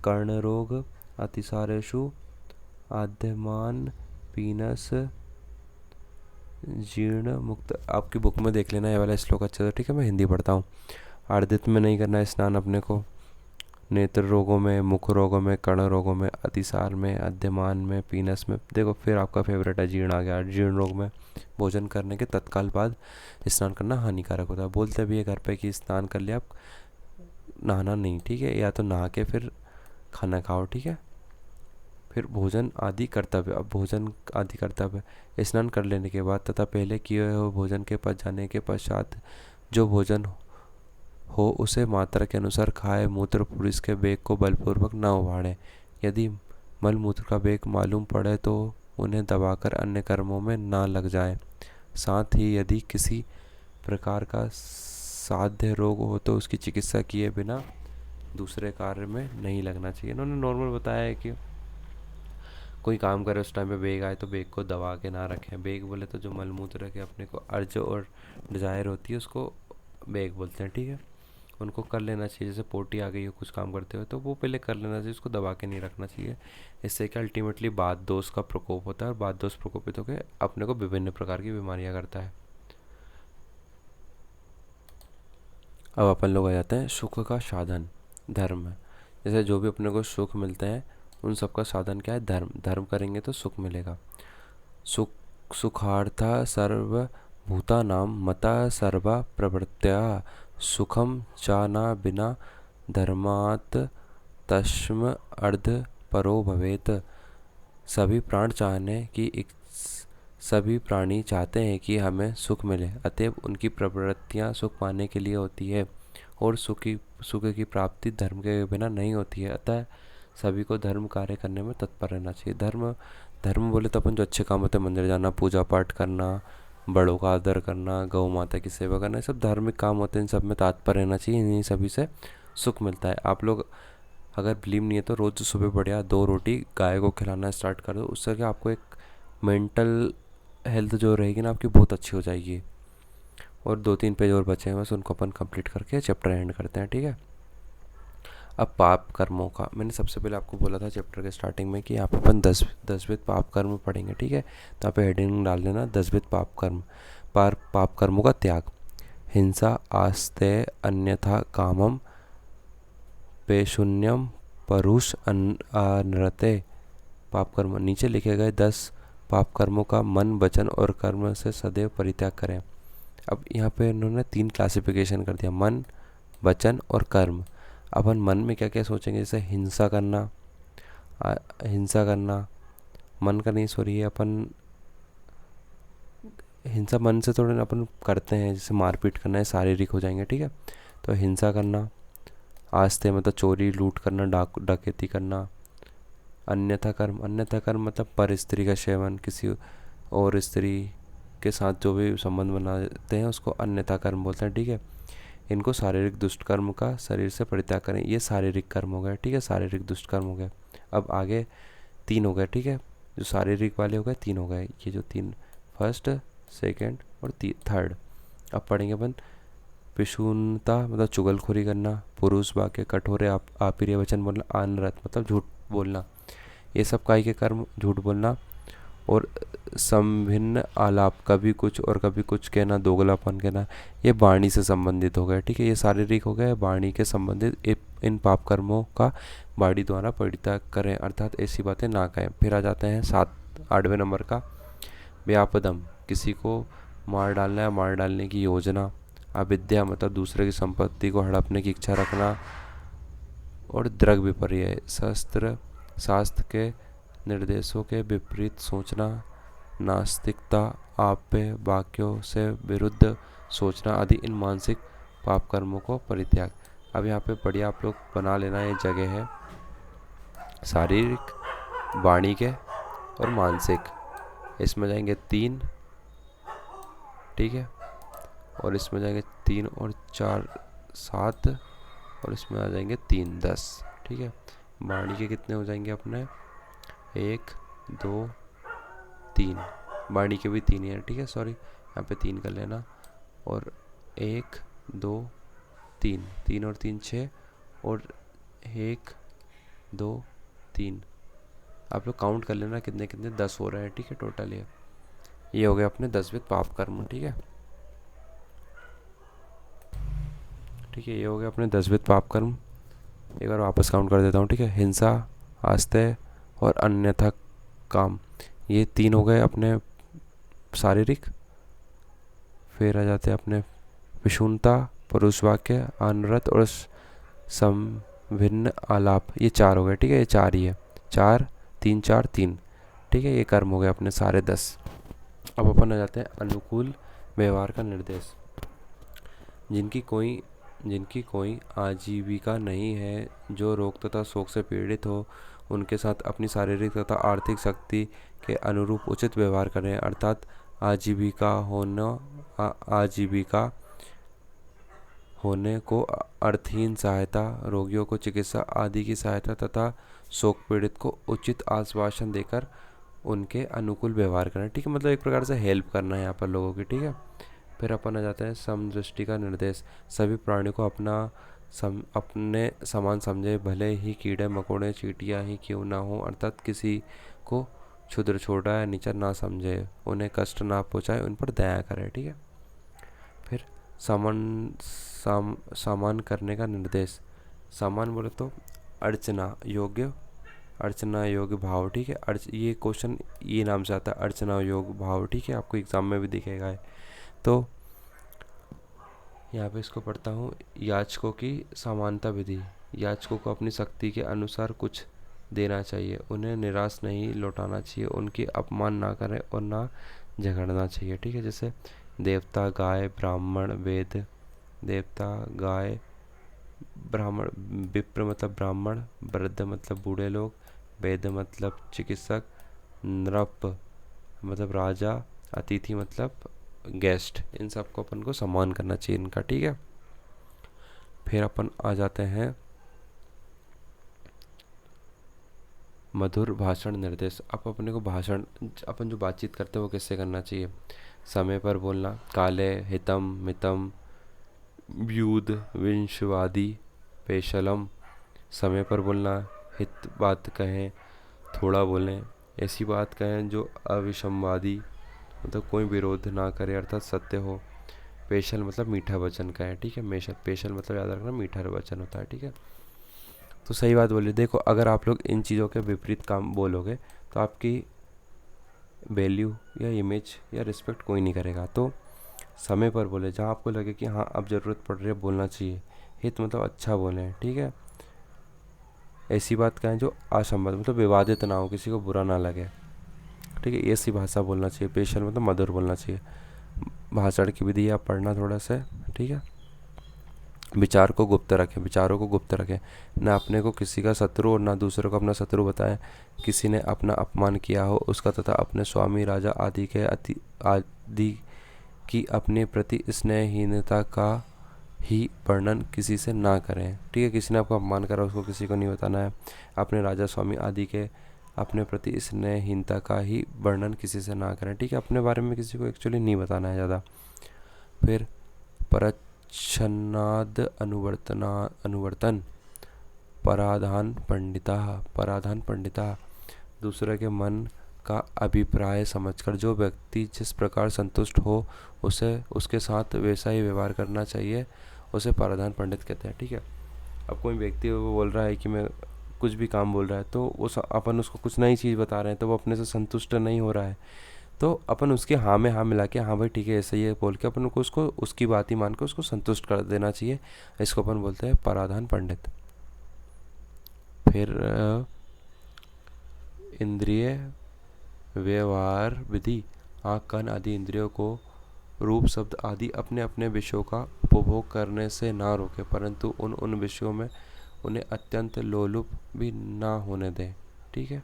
Speaker 1: कर्ण रोग अतिसारेषु आद्यमान पीनस जीर्ण मुक्त। आपकी बुक में देख लेना ये वाला श्लोक अच्छे से, ठीक है। मैं हिंदी पढ़ता हूँ। आर्दित में नहीं करना है स्नान अपने को, नेत्र रोगों में, मुख रोगों में, कर्ण रोगों में, अतिसार में, अद्यमान में, पीनस में। देखो फिर आपका फेवरेट है जीर्ण आ गया। जीर्ण रोग में भोजन करने के तत्काल बाद स्नान करना हानिकारक होता है। बोलते भी है घर पे कि स्नान कर लिया, आप नहाना नहीं, ठीक है, या तो नहा के फिर खाना खाओ, ठीक है। फिर भोजन आदि कर्तव्य। अब भोजन आदि कर्तव्य, स्नान कर लेने के बाद तथा पहले किए हुए भोजन के पच जाने के पश्चात जो भोजन हो उसे मात्रा के अनुसार खाए। मूत्र पुरुष के बेग को बलपूर्वक न उभाड़ें। यदि मल मूत्र का बेग मालूम पड़े तो उन्हें दबाकर अन्य कर्मों में ना लग जाए। साथ ही यदि किसी प्रकार का साध्य रोग हो तो उसकी चिकित्सा किए बिना दूसरे कार्य में नहीं लगना चाहिए। इन्होंने नॉर्मल बताया है कि कोई काम करे उस टाइम पे बेग आए तो बेग को दबा के ना रखें। बेग बोले तो जो मलमूत्र के अपने को अर्ज और डिज़ायर होती है उसको बेग बोलते हैं, ठीक है। उनको कर लेना चाहिए, जैसे पोटी आ गई हो कुछ काम करते हुए तो वो पहले कर लेना चाहिए, उसको दबा के नहीं रखना चाहिए। इससे क्या अल्टीमेटली बात दोष का प्रकोप होता है और बात दोष प्रकोपित होकर अपने को विभिन्न प्रकार की बीमारियां करता है। अब अपन लोग आ जाते हैं सुख का साधन धर्म। जैसे जो भी अपने को सुख मिलते हैं उन सब का साधन क्या है, धर्म। धर्म करेंगे तो सुख मिलेगा। सुखार्था सर्वभूतानां मता सर्वा प्रवृत्त्या सुखम चा न बिना धर्मात् तस्म अर्ध परो भवेत। सभी प्राणी चाहते हैं कि हमें सुख मिले, अतएव उनकी प्रवृत्तियां सुख पाने के लिए होती है और सुख की प्राप्ति धर्म के बिना नहीं होती है। अतः सभी को धर्म कार्य करने में तत्पर रहना चाहिए। धर्म बोले तो अपन जो अच्छे काम होते हैं, मंदिर जाना, पूजा पाठ करना, बड़ों का आदर करना, गौ माता की सेवा करना, ये सब धार्मिक काम होते हैं। इन सब में तात्पर्य रहना चाहिए, इन्हीं सभी से सुख मिलता है। आप लोग अगर बिलीव नहीं है तो रोज़ सुबह बढ़िया 2 रोटी गाय को खिलाना स्टार्ट कर दो, उससे क्या आपको एक मेंटल हेल्थ जो रहेगी ना आपकी बहुत अच्छी हो जाएगी। और 2-3 पेज और बचे हैं बस, उनको अपन कंप्लीट करके चैप्टर एंड करते हैं, ठीक है। अब पाप कर्मों का, मैंने सबसे पहले आपको बोला था चैप्टर के स्टार्टिंग में कि यहाँ पे अपन 10 पाप कर्म पढ़ेंगे, ठीक है। तो यहाँ पे हेडिंग डाल देना 10 पाप कर्म। पाप कर्मों का त्याग: हिंसा, आस्तेय, अन्यथा कामम, पेशून्यम, परुष, अनृते। पाप कर्म नीचे लिखे गए 10 पाप कर्मों का मन, वचन और कर्म से सदैव परित्याग करें। अब यहाँ पे इन्होंने 3 क्लासिफिकेशन कर दिया, मन, वचन और कर्म। अपन मन में क्या क्या सोचेंगे, जैसे हिंसा करना, हिंसा करना, मन का नहीं, सॉरी, अपन हिंसा मन से थोड़े ना अपन करते हैं, जैसे मारपीट करना है, शारीरिक हो जाएंगे, ठीक है। तो हिंसा करना, आस्ते मतलब चोरी लूट करना, डकैती करना। अन्यथा कर्म मतलब पर स्त्री का सेवन, किसी और स्त्री के साथ जो भी संबंध बनाते हैं उसको अन्यथा कर्म बोलते हैं, ठीक है। इनको शारीरिक दुष्ट कर्म का शरीर से परित्याग करें, ये शारीरिक कर्म हो गया, ठीक है, शारीरिक दुष्ट कर्म हो गया। अब आगे 3 हो गए, ठीक है, जो शारीरिक वाले हो गए 3 हो गए, ये जो 3, फर्स्ट, सेकंड और थर्ड। अब पढ़ेंगे अपन पिशूनता मतलब चुगलखोरी करना, पुरुष वाक्य, कठोर आप्रिय वचन बोलना, अनरत मतलब झूठ बोलना, ये सब काय के कर्म, झूठ बोलना। और संभिन्न आलाप, कभी कुछ और कभी कुछ कहना, दोगलापन कहना, ये वाणी से संबंधित हो गए, ठीक है। ये शारीरिक हो गए, वाणी के संबंधित इन पाप कर्मों का वाणी द्वारा परित्याग करें, अर्थात ऐसी बातें ना कहें। फिर आ जाते हैं 8वें नंबर का, व्यापदम, किसी को मार डालना या मार डालने की योजना। अविद्या मतलब दूसरे की संपत्ति को हड़पने की इच्छा रखना। और दृग विपर्य, शास्त्र के निर्देशों के विपरीत सोचना। नास्तिकता, आप्य वाक्यों से विरुद्ध सोचना आदि इन मानसिक पाप कर्मों को परित्याग। अब यहाँ पे बढ़िया आप लोग बना लेना, ये जगह है शारीरिक, वाणी के और मानसिक। इसमें जाएंगे 3, ठीक है, और इसमें जाएंगे 3 और 4 7, और इसमें आ जाएंगे 3 10, ठीक है। वाणी के कितने हो जाएंगे अपने, 1 2 3, वाणी के भी 3 है, ठीक है, सॉरी यहाँ पे 3 कर लेना। और 1 2 3, 3 और 3 6, और 1 2 3, आप लोग काउंट कर लेना कितने कितने 10 हो रहे हैं, ठीक है, टोटल ये हो गया अपने 10 पाप कर्म, ठीक है। ठीक है, ये हो गया अपने 10 पाप कर्म। एक बार वापस काउंट कर देता हूँ, ठीक है। हिंसा, आस्तेय और अन्यथा काम, ये 3 हो गए अपने शारीरिक। फिर आ जाते हैं अपने विषुणता, पुरुष वाक्य, अनरत और संभिन्न आलाप, ये 4 हो गए, ठीक है, ये 4 ही है, 4 3 4 3, ठीक है। ये कर्म हो गए अपने सारे 10। अब अपन आ जाते हैं अनुकूल व्यवहार का निर्देश। जिनकी कोई आजीविका नहीं है, जो रोग तथा शोक से पीड़ित हो, उनके साथ अपनी शारीरिक तथा आर्थिक शक्ति के अनुरूप उचित व्यवहार करें, अर्थात आजीविका होने को अर्थहीन सहायता, रोगियों को चिकित्सा आदि की सहायता तथा शोक पीड़ित को उचित आश्वासन देकर उनके अनुकूल व्यवहार करें, ठीक है, मतलब एक प्रकार से हेल्प करना है यहाँ पर लोगों की, ठीक है। फिर अपन आ जाते हैं समदृष्टि का निर्देश। सभी प्राणियों को अपने समान समझे, भले ही कीड़े मकोड़े चींटियाँ ही क्यों ना हो, अर्थात किसी को क्षुद्र, छोटा या नीचा ना समझे, उन्हें कष्ट ना पहुँचाए, उन पर दया करे, ठीक है। फिर सामान करने का निर्देश। सामान बोले तो अर्चना योग्य भाव, ठीक है। ये क्वेश्चन ये नाम से आता है, अर्चना योग्य भाव, ठीक है, आपको एग्जाम में भी दिखेगा। तो यहाँ पे इसको पढ़ता हूँ, याचकों की समानता विधि। याचकों को अपनी शक्ति के अनुसार कुछ देना चाहिए, उन्हें निराश नहीं लौटाना चाहिए, उनकी अपमान ना करें और ना झगड़ना चाहिए, ठीक है। जैसे देवता, गाय, ब्राह्मण, वेद, देवता, गाय, ब्राह्मण, विप्र मतलब ब्राह्मण, वृद्ध मतलब बूढ़े लोग, वैद्य मतलब चिकित्सक, नृप मतलब राजा, अतिथि मतलब गेस्ट, इन सबको अपन को सम्मान करना चाहिए इनका, ठीक है। फिर अपन आ जाते हैं मधुर भाषण निर्देश। अब अपने को भाषण, अपन जो बातचीत करते हैं वो किससे करना चाहिए? समय पर बोलना, काले, हितम, मितम, व्यूद, विंशवादी, पेशलम। समय पर बोलना, हित बात कहें, थोड़ा बोलें, ऐसी बात कहें जो अविसंवादी मतलब कोई विरोध ना करे अर्थात सत्य हो। पेशल मतलब मीठा वचन कहें, ठीक है। मेशल, पेशल मतलब याद रखना मीठा वचन होता है, ठीक है। तो सही बात बोली। देखो अगर आप लोग इन चीज़ों के विपरीत काम बोलोगे तो आपकी वैल्यू या इमेज या रिस्पेक्ट कोई नहीं करेगा। तो समय पर बोले, जहाँ आपको लगे कि हाँ अब ज़रूरत पड़ रही है बोलना चाहिए। हित मतलब अच्छा बोलें, ठीक है। ऐसी बात कहें जो असंबद्ध मतलब विवादित ना हो, किसी को बुरा ना लगे, ठीक है। ऐसी भाषा बोलना चाहिए। पेशल मतलब मधुर बोलना चाहिए। भाषण की विधि आप पढ़ना थोड़ा सा, ठीक है। विचार को गुप्त रखें, विचारों को गुप्त रखें, ना अपने को किसी का शत्रु और ना दूसरों को अपना शत्रु बताएं। किसी ने अपना अपमान किया हो उसका तथा अपने स्वामी, राजा आदि के आदि की अपने प्रति स्नेहहीनता का ही वर्णन किसी से ना करें, ठीक है। किसी ने आपको अपमान करा उसको किसी को नहीं बताना है। अपने राजा, स्वामी आदि के अपने प्रति स्नेहहीनता का ही वर्णन किसी से ना करें, ठीक है। अपने बारे में किसी को एक्चुअली नहीं बताना है ज़्यादा। फिर परच्छन्नाद अनुवर्तन, पराधान पंडिता, पराधान पंडिता। दूसरे के मन का अभिप्राय समझकर जो व्यक्ति जिस प्रकार संतुष्ट हो उसे उसके साथ वैसा ही व्यवहार करना चाहिए, उसे पराधान पंडित कहते हैं, ठीक है। अब कोई व्यक्ति वो बोल रहा है कि मैं कुछ भी काम बोल रहा है तो उस अपन उसको कुछ नई चीज़ बता रहे हैं तो वो अपने से संतुष्ट नहीं हो रहा है, तो अपन उसके हाँ में हाँ मिला के हाँ भाई ठीक है ऐसा ही है बोल के अपन को उसको उसकी बात ही मान के उसको संतुष्ट कर देना चाहिए। इसको अपन बोलते हैं पराधान पंडित। फिर इंद्रिय व्यवहार विधि। आँख, कान आदि इंद्रियों को रूप, शब्द आदि अपने अपने विषयों का उपभोग करने से ना रोके, परंतु उन उन विषयों में उन्हें अत्यंत लोलुप भी ना होने दें, ठीक है।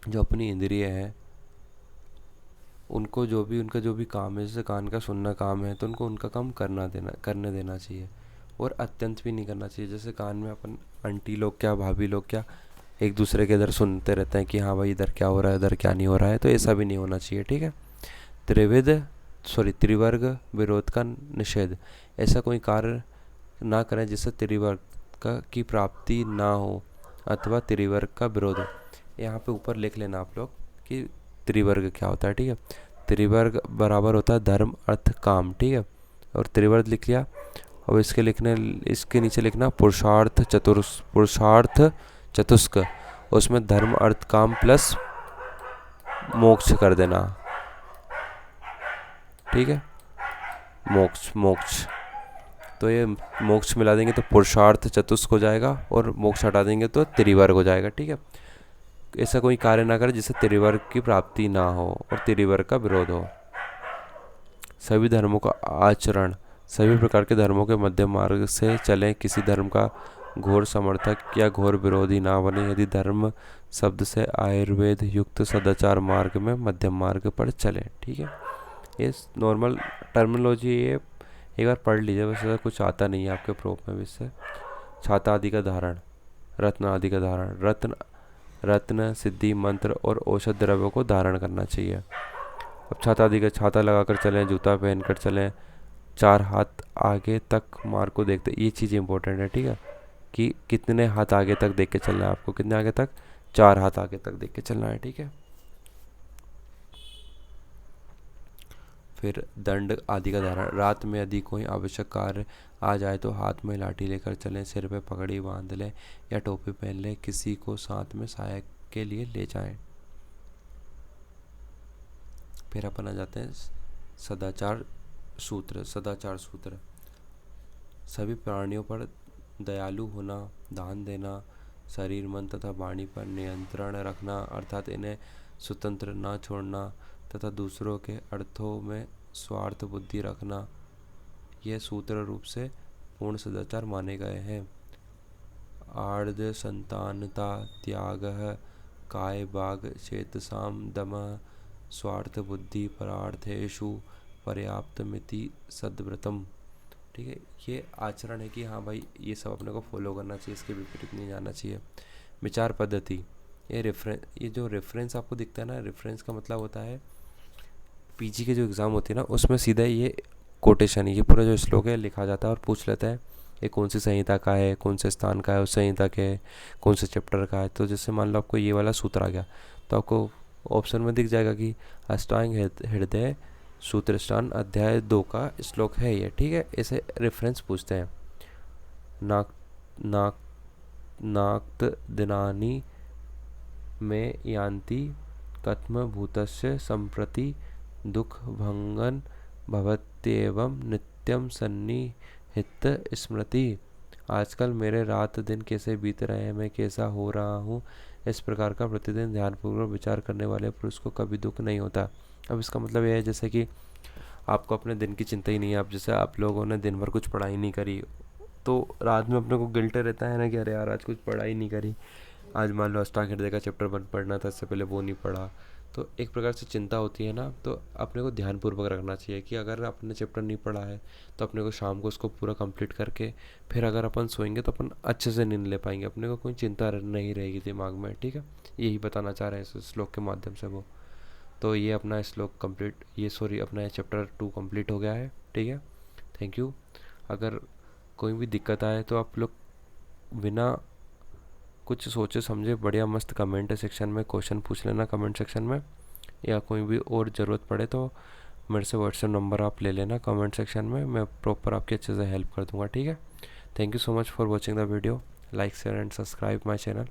Speaker 1: जो अपनी इंद्रिय है उनको जो भी उनका जो भी काम है, जैसे कान का सुनना काम है तो उनको उनका काम करने देना चाहिए, और अत्यंत भी नहीं करना चाहिए। जैसे कान में अपन आंटी लोग क्या, भाभी लोग क्या एक दूसरे के इधर सुनते रहते हैं कि हाँ भाई इधर क्या हो रहा है, इधर क्या नहीं हो रहा है, तो ऐसा भी नहीं होना चाहिए, ठीक है। त्रिवर्ग विरोध का निषेध। ऐसा कोई कार्य ना करें जिससे त्रिवर्ग की प्राप्ति ना हो अथवा त्रिवर्ग का विरोध हो। यहाँ पे ऊपर लिख लेना आप लोग कि त्रिवर्ग क्या होता है, ठीक है। त्रिवर्ग बराबर होता है धर्म, अर्थ, काम, ठीक है। और त्रिवर्ग लिख लिया। और इसके नीचे लिखना पुरुषार्थ चतुष्क। उसमें धर्म, अर्थ, काम प्लस मोक्ष कर देना, ठीक है। मोक्ष मोक्ष तो ये मोक्ष मिला देंगे तो पुरुषार्थ चतुष्क हो जाएगा, और मोक्ष हटा देंगे तो त्रिवर्ग हो जाएगा, ठीक है। ऐसा कोई कार्य ना करे जिससे त्रिवर्ग की प्राप्ति ना हो और त्रिवर्ग का विरोध हो। सभी धर्मों का आचरण, सभी प्रकार के धर्मों के मध्य मार्ग से चलें, किसी धर्म का घोर समर्थक या घोर विरोधी ना बने। यदि धर्म शब्द से आयुर्वेद युक्त सदाचार मार्ग में मध्यम मार्ग पर चले, ठीक है। ये नॉर्मल टर्मिनोलॉजी, ये एक बार पढ़ लीजिए, वैसे कुछ आता नहीं है आपके प्रूफ में। इससे छाता आदि का धारण, रत्न आदि का धारण, रत्न सिद्धि मंत्र और औषध द्रव्यों को धारण करना चाहिए। अब छाता आदि का, छाता लगाकर चलें, जूता पहनकर चलें, 4 हाथ आगे तक मार्ग को देखते, ये चीज़ इंपॉर्टेंट है, ठीक है। कि कितने हाथ आगे तक देख के चलना है आपको, कितने आगे तक, 4 हाथ आगे तक देख के चलना है, ठीक है। फिर दंड आदि का धारण। रात में यदि कोई आवश्यक कार्य आ जाए तो हाथ में लाठी लेकर चलें, सिर पे पगड़ी बांध लें या टोपी पहन लें, किसी को साथ में सहायक के लिए ले जाएं। फिर अपन आ जाते हैं सदाचार सूत्र। सदाचार सूत्र, सभी प्राणियों पर दयालु होना, दान देना, शरीर, मन तथा वाणी पर नियंत्रण रखना अर्थात इन्हें स्वतंत्र न छोड़ना तथा दूसरों के अर्थों में स्वार्थ बुद्धि रखना, यह सूत्र रूप से पूर्ण सदाचार माने गए हैं। आर्ध संतानता, त्याग, काय बाग चेतसाम दमः स्वार्थ बुद्धि परार्थेषु पर्याप्तमिति सद्व्रतम। ठीक है, ये आचरण है कि हाँ भाई ये सब अपने को फॉलो करना चाहिए, इसके विपरीत नहीं जाना चाहिए। विचार पद्धति, ये जो रेफरेंस आपको दिखता है ना, रेफरेंस का मतलब होता है पीजी के जो एग्ज़ाम होते हैं ना उसमें सीधा ये कोटेशन, ये पूरा जो श्लोक है लिखा जाता है और पूछ लेता है ये कौन सी संहिता का है, कौन से स्थान का है, उस संहिता के कौन से चैप्टर का है। तो जैसे मान लो आपको ये वाला सूत्र आ गया तो आपको ऑप्शन में दिख जाएगा कि अष्टांग हृदय सूत्रस्थान अध्याय 2 का श्लोक है ये। ठीक है, इसे रेफरेंस पूछते हैं। नाक नाक नाक्त दिनानि में यान्ति कथम भूतस्य संप्रति दुख भंगन भवत्येवं नित्यम सन्निहित स्मृति। आजकल मेरे रात दिन कैसे बीत रहे हैं, मैं कैसा हो रहा हूँ, इस प्रकार का प्रतिदिन ध्यानपूर्वक विचार करने वाले पुरुष को कभी दुख नहीं होता। अब इसका मतलब यह है जैसे कि आपको अपने दिन की चिंता ही नहीं है, आप जैसे आप लोगों ने दिन भर कुछ पढ़ाई नहीं करी तो रात में अपने को गिल्ट रहता है ना कि अरे यार आज कुछ पढ़ाई नहीं करी, आज मान लो अष्टांग हृदय का चैप्टर 1 पढ़ना था, इससे पहले वो नहीं पढ़ा। तो एक प्रकार से चिंता होती है ना, तो अपने को ध्यानपूर्वक रखना चाहिए कि अगर अपने चैप्टर नहीं पढ़ा है तो अपने को शाम को उसको पूरा कंप्लीट करके फिर अगर अपन सोएंगे तो अपन अच्छे से नींद ले पाएंगे, अपने को कोई चिंता नहीं रहेगी दिमाग में। ठीक है, यही बताना चाह रहे हैं इस श्लोक के माध्यम से वो। तो ये अपना श्लोक कंप्लीट, अपना चैप्टर 2 कंप्लीट हो गया है। ठीक है, थैंक यू। अगर कोई भी दिक्कत आए तो आप लोग बिना कुछ सोचे समझे बढ़िया मस्त कमेंट सेक्शन में क्वेश्चन पूछ लेना कमेंट सेक्शन में, या कोई भी और ज़रूरत पड़े तो मेरे से व्हाट्सएप नंबर आप ले लेना कमेंट सेक्शन में, मैं प्रॉपर आपकी अच्छे से हेल्प कर दूंगा। ठीक है, thank you so much for watching the video, like share and subscribe my channel.